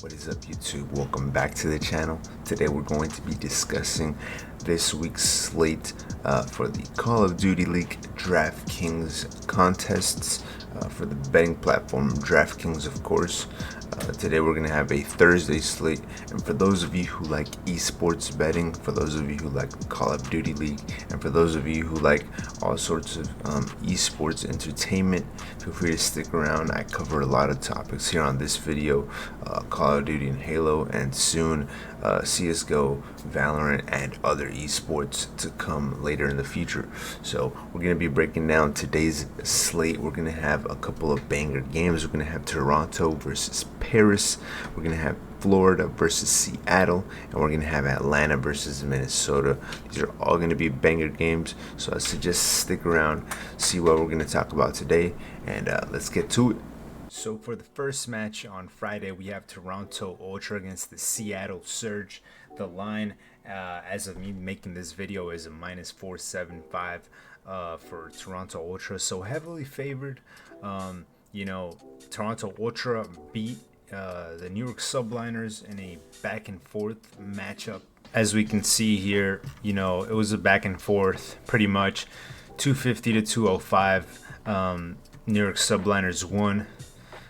What is up, YouTube? Welcome back to the channel. Today we're going to be discussing this week's slate for the Call of Duty League DraftKings contests for the betting platform DraftKings, of course. Today we're going to have a Thursday slate, and for those of you who like esports betting, for those of you who like Call of Duty League, and for those of you who like all sorts of esports entertainment, feel free to stick around. I cover a lot of topics here on this video: Call of Duty and Halo, and soon CSGO, Valorant, and other esports to come later in the future. So we're going to be breaking down today's slate. We're going to have a couple of banger games. We're going to have Toronto versus Paris. We're going to have Florida versus Seattle, and we're going to have Atlanta versus Minnesota. These are all going to be banger games, so I suggest stick around, see what we're going to talk about today, and let's get to it. So for the first match on Friday, we have Toronto Ultra against the Seattle Surge. The line, as of me making this video, is a minus 475 for Toronto Ultra, so heavily favored. Toronto Ultra beat the New York Subliners in a back and forth matchup. As we can see here, it was a back and forth pretty much, 250 to 205. New York Subliners won.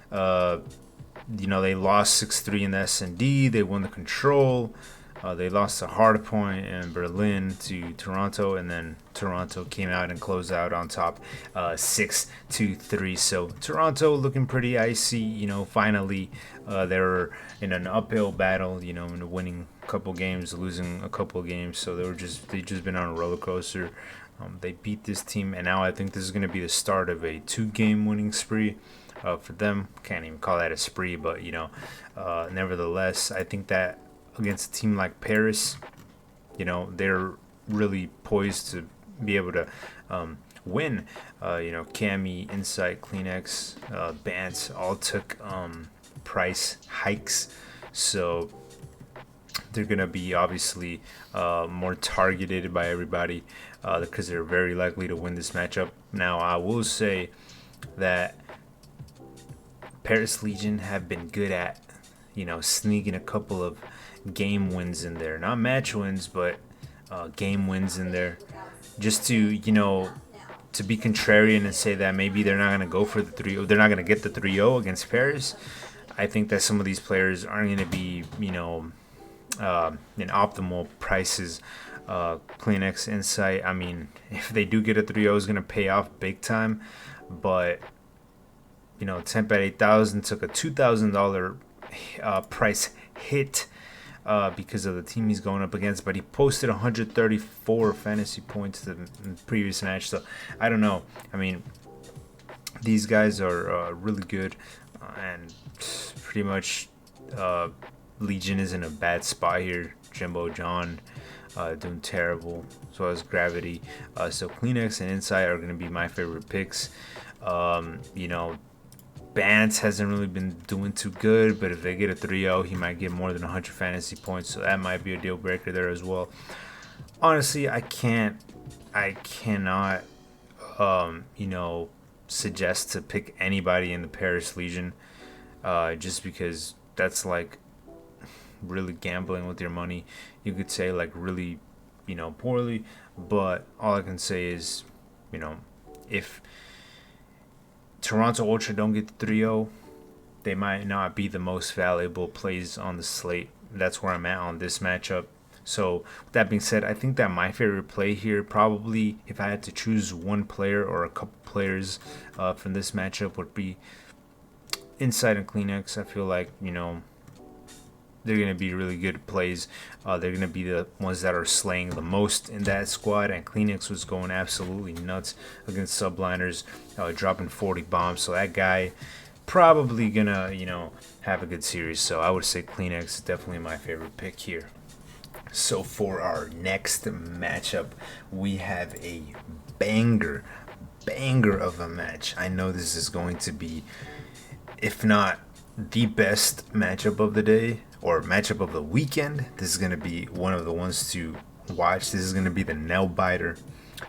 They lost 6-3 in the S&D. They won the Control. They lost a Hardpoint in Berlin to Toronto, and then Toronto came out and closed out on top 6-3. So Toronto looking pretty icy. Finally they were in an uphill battle, in winning a couple games, losing a couple games. So they just been on a roller coaster. They beat this team, and now I think this is going to be the start of a 2-game winning spree for them. Can't even call that a spree, but nevertheless, I think that against a team like Paris, they're really poised to be able to win. Cami, Insight, Kleenex, Bance all took price hikes, so they're gonna be obviously more targeted by everybody because they're very likely to win this matchup. Now, I will say that Paris Legion have been good at sneaking a couple of game wins in there, not match wins, but game wins in there, just to be contrarian and say that maybe they're not going to go for the 3-0, they're not going to get the 3-0 against Paris. I think that some of these players aren't going to be in optimal prices. Kleenex, Insight, I mean, if they do get a 3-0, it's going to pay off big time, but Temp at 8,000 took a $2,000 price hit because of the team he's going up against, but he posted 134 fantasy points the previous match. So I don't know. I mean, these guys are really good, and pretty much Legion is in a bad spot here. Jimbo John doing terrible, so as Gravity. So Kleenex and Insight are going to be my favorite picks. Bance hasn't really been doing too good, but if they get a 3-0, he might get more than 100 fantasy points, so that might be a deal breaker there as well. Honestly, I cannot suggest to pick anybody in the Paris Legion, just because that's like really gambling with your money. You could say like really poorly, but all I can say is if Toronto Ultra don't get the 3-0, they might not be the most valuable plays on the slate. That's where I'm at on this matchup. So with that being said, I think that my favorite play here, probably if I had to choose one player or a couple players from this matchup, would be Insight and Kleenex. I feel like they're going to be really good plays. They're going to be the ones that are slaying the most in that squad. And Kleenex was going absolutely nuts against Subliners, dropping 40 bombs. So that guy probably going to, have a good series. So I would say Kleenex is definitely my favorite pick here. So for our next matchup, we have a banger of a match. I know this is going to be, if not the best matchup of the day or matchup of the weekend, this is going to be one of the ones to watch. This is going to be the nail biter.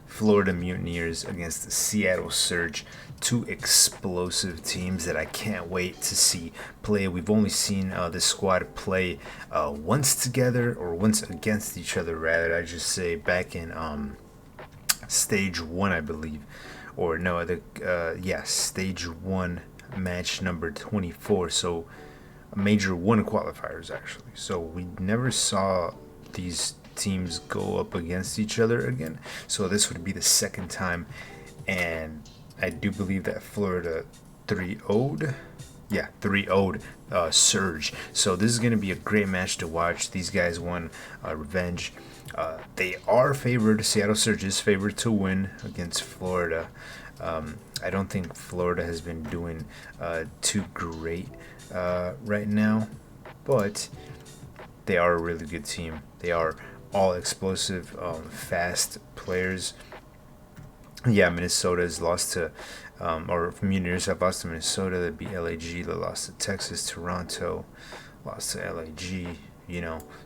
Florida Mutineers against the Seattle Surge. Two explosive teams that I can't wait to see play. We've only seen this squad play once together, or once against each other, rather, I just say, back in stage one, I believe. Or no, stage one, match number 24. So, major one qualifiers, actually. So, we never saw these teams go up against each other again. So, this would be the second time. And I do believe that Florida 3-0'd. Yeah, 3-0'd Surge. So this is going to be a great match to watch. These guys won revenge. They are favored. Seattle Surge is favored to win against Florida. I don't think Florida has been doing too great right now, but they are a really good team. They are all explosive, fast players. Yeah, Minnesota has lost to, or Mutineers have lost to Minnesota. They beat LAG. They lost to Texas, Toronto, lost to LAG.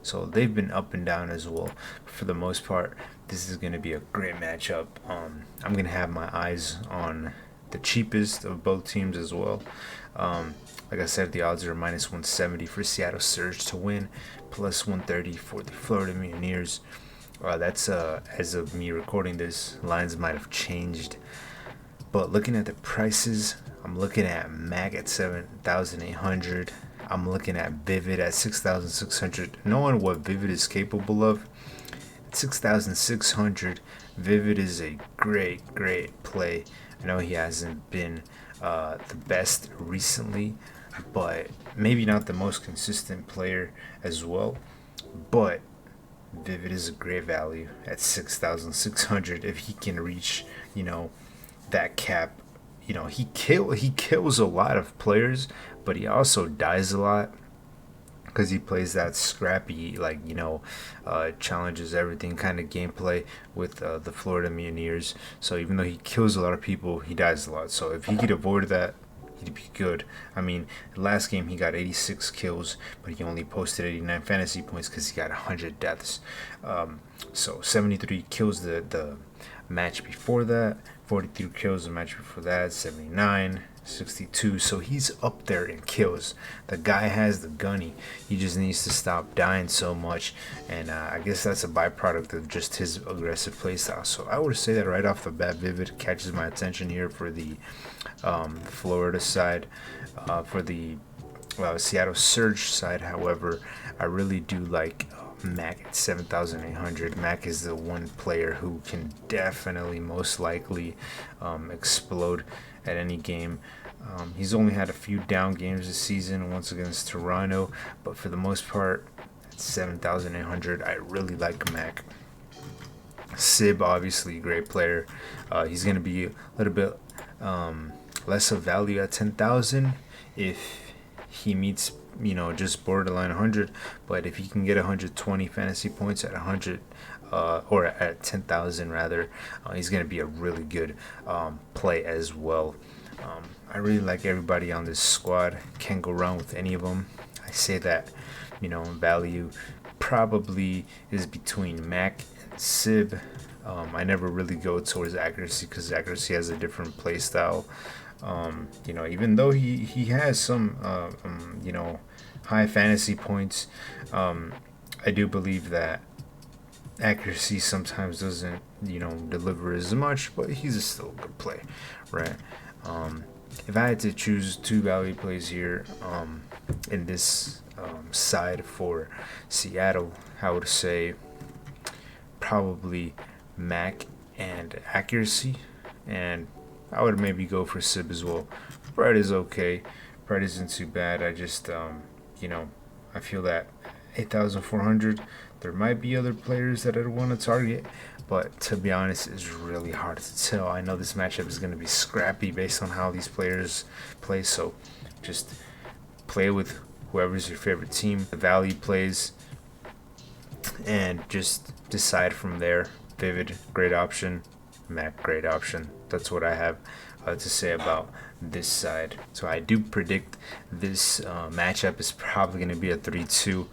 So they've been up and down as well. But for the most part, this is going to be a great matchup. I'm going to have my eyes on the cheapest of both teams as well. Like I said, the odds are minus 170 for Seattle Surge to win, plus 130 for the Florida Mutineers. That's as of me recording this, lines might have changed. But looking at the prices, I'm looking at Mac at 7,800. I'm looking at Vivid at 6,600. Knowing what Vivid is capable of, at 6,600, Vivid is a great play. I know he hasn't been the best recently, but maybe not the most consistent player as well. But Vivid is a great value at 6,600 if he can reach, that cap. He kills a lot of players, but he also dies a lot because he plays that scrappy, challenges everything kind of gameplay with the Florida Mutineers. So even though he kills a lot of people, he dies a lot. So if he could avoid that, he'd be good. I mean, last game he got 86 kills, but he only posted 89 fantasy points because he got 100 deaths. So 73 kills the match before that, 43 kills the match before that, 79, 62. So he's up there in kills. The guy has the gunny. He just needs to stop dying so much, and I guess that's a byproduct of just his aggressive playstyle. So I would say that right off the bat, Vivid catches my attention here for the Florida side. For the Seattle Surge side, however, I really do like Mac at 7,800. Mac is the one player who can definitely, most likely, explode at any game. He's only had a few down games this season, once against Toronto, but for the most part, at 7,800, I really like Mac. Sib, obviously, great player. He's going to be a little bit less of value at 10,000 if he meets just borderline 100, but if he can get 120 fantasy points at 100 or at 10,000 rather, he's going to be a really good play as well. I really like everybody on this squad. Can't go wrong with any of them. I say that value probably is between Mac and Sib. I never really go towards accuracy because accuracy has a different play style. Even though he has some high fantasy points, I do believe that accuracy sometimes doesn't deliver as much, but he's still a good play, right? If I had to choose two value plays here in this side for Seattle, I would say probably Mac and accuracy, and I would maybe go for Sib as well. Bread is okay. Bread isn't too bad. I just, I feel that 8,400, there might be other players that I'd want to target, but to be honest, it's really hard to tell. I know this matchup is going to be scrappy based on how these players play, so just play with whoever's your favorite team, the value plays, and just decide from there. Vivid, great option. Mac, great option. That's what I have to say about this side. So I do predict this matchup is probably going to be a 3-2.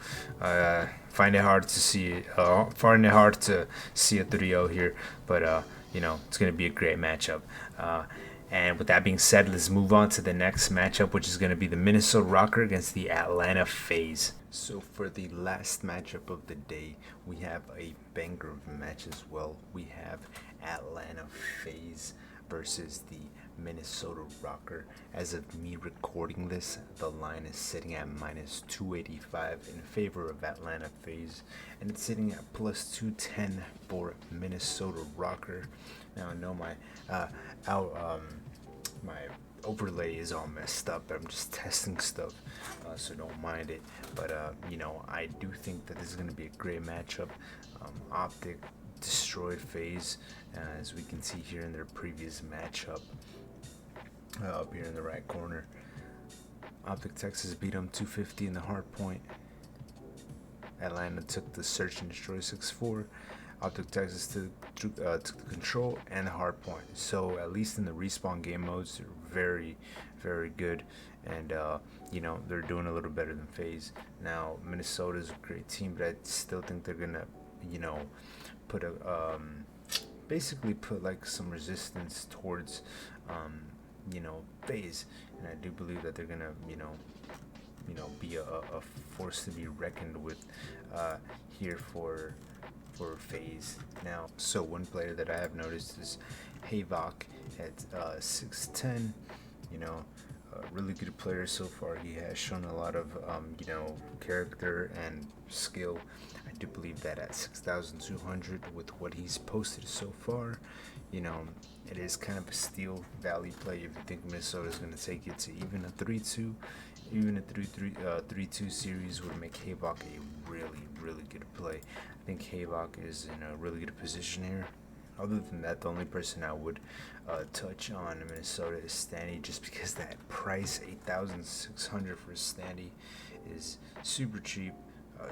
Find it hard to see a 3-0 here, but it's going to be a great matchup. And with that being said, let's move on to the next matchup, which is going to be the Minnesota Rocker against the Atlanta FaZe. So for the last matchup of the day, we have a banger of a match as well. We have Atlanta FaZe versus the Minnesota Rocker. As of me recording this, the line is sitting at minus 285 in favor of Atlanta FaZe, and it's sitting at plus 210 for Minnesota Rocker. Now I know my overlay is all messed up. I'm just testing stuff, so don't mind it. But I do think that this is going to be a great matchup. Optic destroyed FaZe, as we can see here in their previous matchup. Up here in the right corner, Optic Texas beat them 250 in the hard point. Atlanta took the search and destroy 6-4. Optic Texas took the control and the hard point. So at least in the respawn game modes, they're very, very good, and they're doing a little better than FaZe. Now Minnesota's a great team, but I still think they're gonna, put basically put like some resistance towards, FaZe, and I do believe that they're gonna, be a force to be reckoned with here for FaZe. Now, so one player that I have noticed is Havok at 6'10". A really good player so far. He has shown a lot of character and skill. I do believe that at 6,200 with what he's posted so far, it is kind of a steal value play if you think Minnesota is going to take it to even a 3-2. Even a 3-2 series would make Havok a really, really good play. I think Havok is in a really good position here. Other than that, the only person I would touch on in Minnesota is Standy, just because that price, 8,600 for Standy, is super cheap.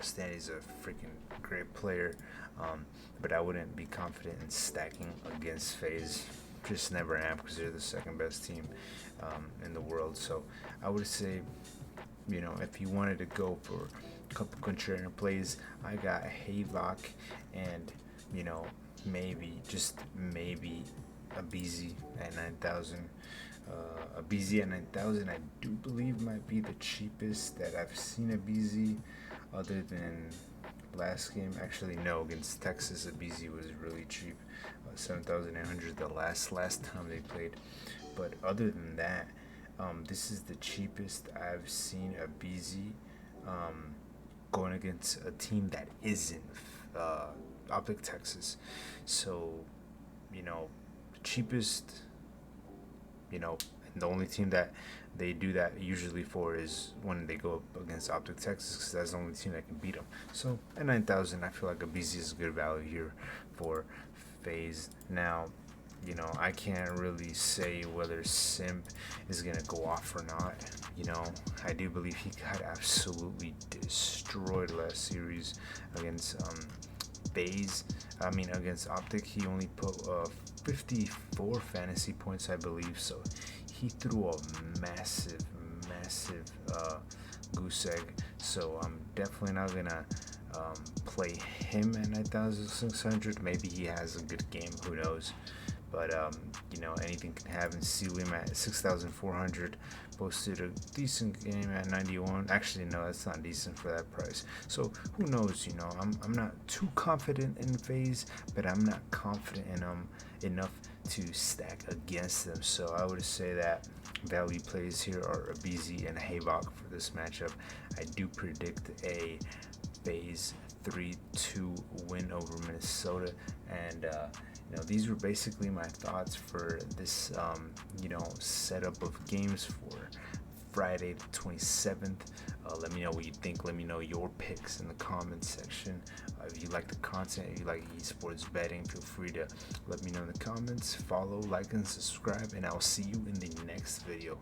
Standy's a freaking great player, but I wouldn't be confident in stacking against FaZe. Just never am, because they're the second best team in the world. So I would say, if you wanted to go for a couple contrarian plays, I got Havok and, maybe a BZ at 9,000. A BZ at 9,000, I do believe might be the cheapest that I've seen a BZ, other than last game. Actually, no, against Texas, a BZ was really cheap, 7,800 the last time they played. But other than that, this is the cheapest I've seen a BZ going against a team that isn't Optic Texas. So, the cheapest, and the only team that they do that usually for is when they go up against Optic Texas, because that's the only team that can beat them. So at 9,000, I feel like a BZ is a good value here for FaZe. Now, I can't really say whether Simp is going to go off or not. I do believe he got absolutely destroyed last series against FaZe. Against Optic, he only put 54 fantasy points, I believe. So he threw a massive goose egg. So I'm definitely not gonna play him at 9,600. Maybe he has a good game, who knows. But anything can happen. Selim at 6,400 posted a decent game at 91. Actually, no, that's not decent for that price. So who knows? I'm not too confident in FaZe, but I'm not confident in enough to stack against them. So I would say that value plays here are a BZ and a Havok for this matchup. I do predict a FaZe 3-2 win over Minnesota, and these were basically my thoughts for this setup of games for Friday the 27th. Let me know what you think. Let me know your picks in the comments section. If you like the content, if you like esports betting, feel free to let me know in the comments. Follow, like, and subscribe, and I'll see you in the next video.